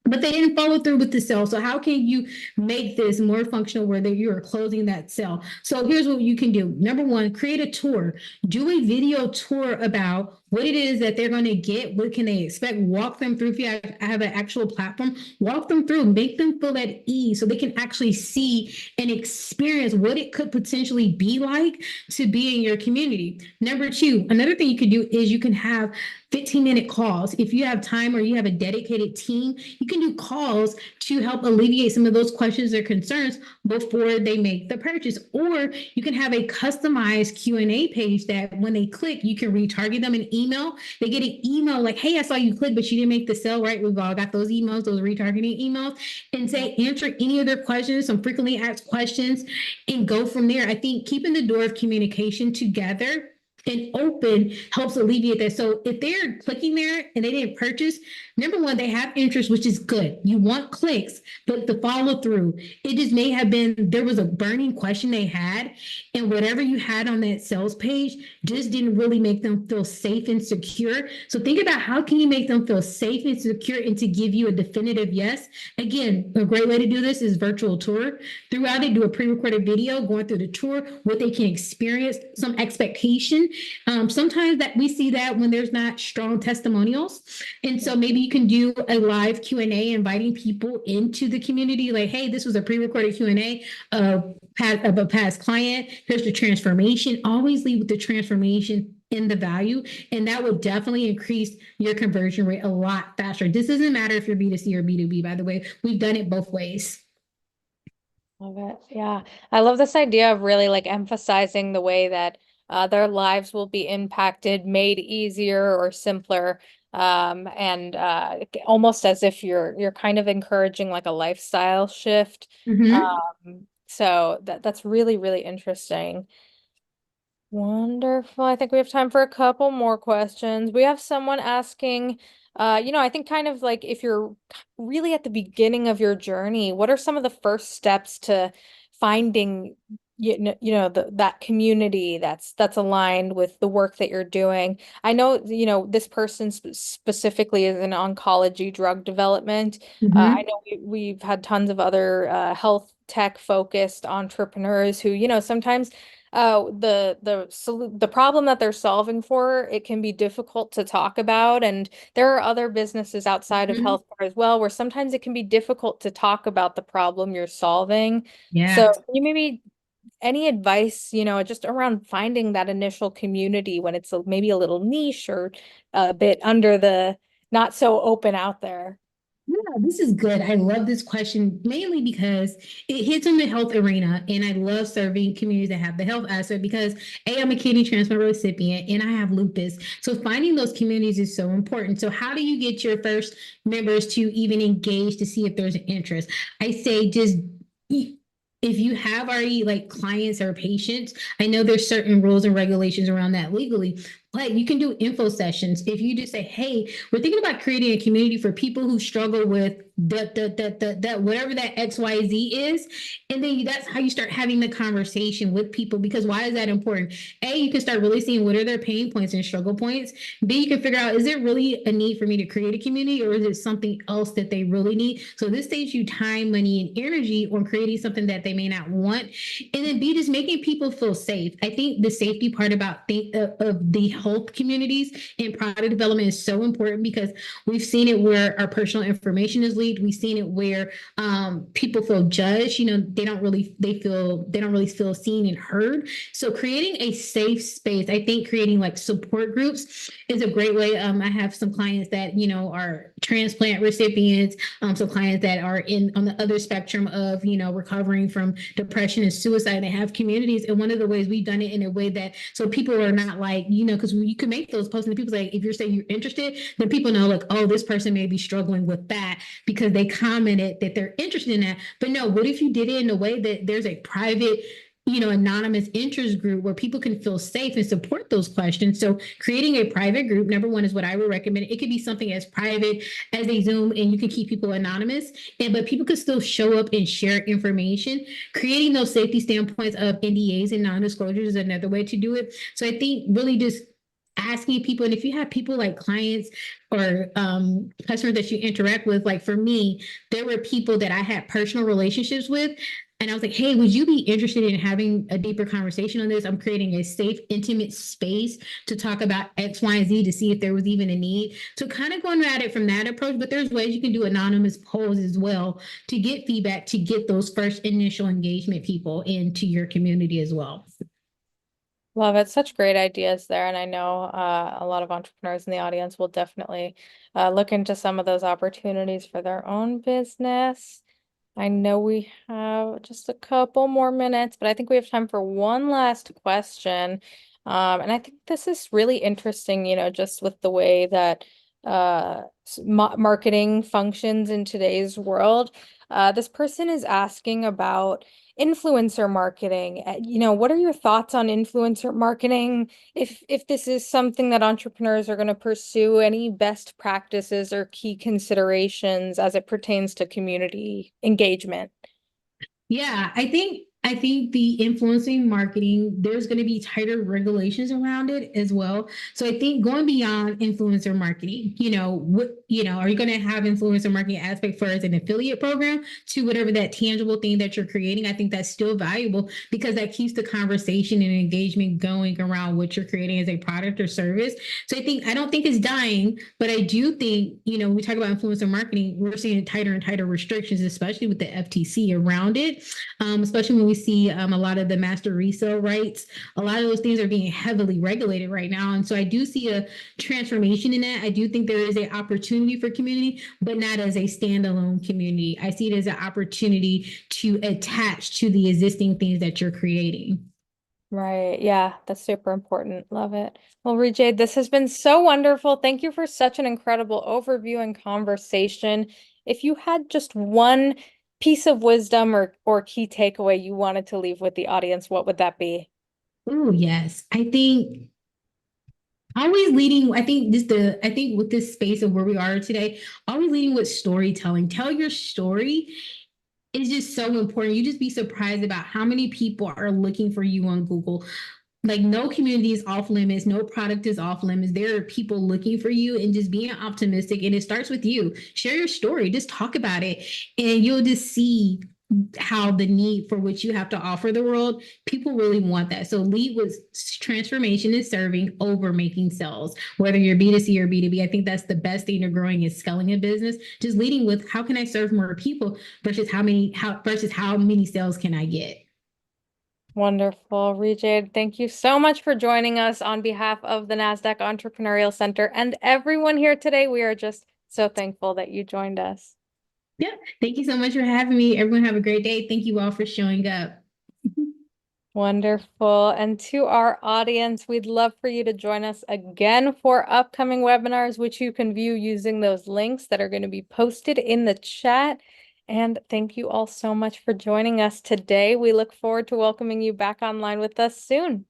But they didn't follow through with the sale. So how can you make this more functional where you are closing that sale? So here's what you can do. Number one, create a tour. Do a video tour about what it is that they're going to get. What can they expect? Walk them through. If you have an actual platform, walk them through, make them feel at ease so they can actually see and experience what it could potentially be like to be in your community. Number two, another thing you could do is you can have 15-minute calls. If you have time or you have a dedicated team, you can do calls to help alleviate some of those questions or concerns before they make the purchase. Or you can have a customized Q&A page that when they click, you can retarget them an email. They get an email like, hey, I saw you click, but you didn't make the sale, right? We've all got those emails, those retargeting emails, and say, answer any of their questions, some frequently asked questions, and go from there. I think keeping the door of communication together and open helps alleviate that. So if they're clicking there and they didn't purchase, number one, they have interest, which is good. You want clicks, but the follow through, it just may have been there was a burning question they had, and whatever you had on that sales page just didn't really make them feel safe and secure. So think about how can you make them feel safe and secure and to give you a definitive yes. Again, a great way to do this is virtual tour. Throughout it, do a pre-recorded video going through the tour, what they can experience, some expectation. Sometimes that we see that when there's not strong testimonials. And so maybe you can do a live Q&A, inviting people into the community. Like, hey, this was a pre-recorded Q&A of a past client. Here's the transformation. Always lead with the transformation in the value. And that would definitely increase your conversion rate a lot faster. This doesn't matter if you're B2C or B2B, by the way. We've done it both ways. Love it. Yeah. I love this idea of really like emphasizing the way that their lives will be impacted, made easier or simpler. And almost as if you're kind of encouraging like a lifestyle shift. Mm-hmm. So that's really, really interesting. Wonderful. I think we have time for a couple more questions. We have someone asking, I think kind of like if you're really at the beginning of your journey, what are some of the first steps to finding, that community that's aligned with the work that you're doing? I know, this person specifically is in oncology drug development. I Mm-hmm. know we've had tons of other health tech focused entrepreneurs who, sometimes the problem that they're solving for, it can be difficult to talk about. And there are other businesses outside of Mm-hmm. healthcare as well, where sometimes it can be difficult to talk about the problem you're solving. So Yeah. can you maybe any advice, just around finding that initial community when it's maybe a little niche or a bit under the not so open out there? Yeah, this is good. I love this question mainly because it hits on the health arena, and I love serving communities that have the health aspect because I'm a kidney transplant recipient and I have lupus. So finding those communities is so important. So how do you get your first members to even engage to see if there's an interest? I say just if you have already like clients or patients, I know there's certain rules and regulations around that legally, but you can do info sessions. If you just say, hey, we're thinking about creating a community for people who struggle with that whatever that XYZ is. And then that's how you start having the conversation with people. Because why is that important? A, you can start really seeing what are their pain points and struggle points. B, you can figure out, is there really a need for me to create a community, or is it something else that they really need? So this saves you time, money, and energy on creating something that they may not want. And then B, just making people feel safe. I think the safety part about of the health communities and product development is so important, because we've seen it where our personal information is leaked. We've seen it where people feel judged. They don't really feel seen and heard. So creating a safe space, I think creating like support groups is a great way. I have some clients that are transplant recipients, some clients that are in on the other spectrum of recovering from depression and suicide. They have communities, and one of the ways we've done it in a way that so people are not like because you can make those posts and people say if you're saying you're interested, then people know like, oh, this person may be struggling with that because they commented that they're interested in that. But no, what if you did it in a way that there's a private anonymous interest group where people can feel safe and support those questions? So creating a private group, number one, is what I would recommend. It could be something as private as a Zoom, and you can keep people anonymous, but people could still show up and share information. Creating those safety standpoints of NDAs and non-disclosures is another way to do it. So I think really just asking people, and if you have people like clients or customers that you interact with, like for me, there were people that I had personal relationships with, and I was like, hey, would you be interested in having a deeper conversation on this? I'm creating a safe, intimate space to talk about X, Y, and Z to see if there was even a need. So kind of going at it from that approach, but there's ways you can do anonymous polls as well to get feedback, to get those first initial engagement people into your community as well. Love it. Such great ideas there. And I know a lot of entrepreneurs in the audience will definitely look into some of those opportunities for their own business. I know we have just a couple more minutes, but I think we have time for one last question. And I think this is really interesting, just with the way that marketing functions in today's world. This person is asking about influencer marketing. What are your thoughts on influencer marketing? If this is something that entrepreneurs are going to pursue, any best practices or key considerations as it pertains to community engagement? Yeah, I think the influencing marketing, there's going to be tighter regulations around it as well. So I think going beyond influencer marketing, are you going to have influencer marketing aspect for as an affiliate program to whatever that tangible thing that you're creating? I think that's still valuable because that keeps the conversation and engagement going around what you're creating as a product or service. So I don't think it's dying, but I do think, we talk about influencer marketing, we're seeing tighter and tighter restrictions, especially with the FTC around it, especially when we see a lot of the master resale rights. A lot of those things are being heavily regulated right now. And so I do see a transformation in that. I do think there is an opportunity for community, but not as a standalone community. I see it as an opportunity to attach to the existing things that you're creating. Right. Yeah, that's super important. Love it. Well, ReeJade, this has been so wonderful. Thank you for such an incredible overview and conversation. If you had just one piece of wisdom or key takeaway you wanted to leave with the audience, what would that be? Oh, yes. I think with this space of where we are today, always leading with storytelling. Tell your story is just so important. You just be surprised about how many people are looking for you on Google. Like no community is off limits, no product is off limits. There are people looking for you, and just being optimistic. And it starts with you. Share your story, just talk about it, and you'll just see how the need for what you have to offer the world, people really want that. So lead with transformation and serving over making sales, whether you're B2C or B2B. I think that's the best thing to growing is scaling a business. Just leading with how can I serve more people versus how many sales can I get. Wonderful. ReeJade, thank you so much for joining us on behalf of the Nasdaq Entrepreneurial Center and everyone here today. We are just so thankful that you joined us. Yeah. Thank you so much for having me. Everyone have a great day. Thank you all for showing up. Wonderful. And to our audience, we'd love for you to join us again for upcoming webinars, which you can view using those links that are going to be posted in the chat. And thank you all so much for joining us today. We look forward to welcoming you back online with us soon.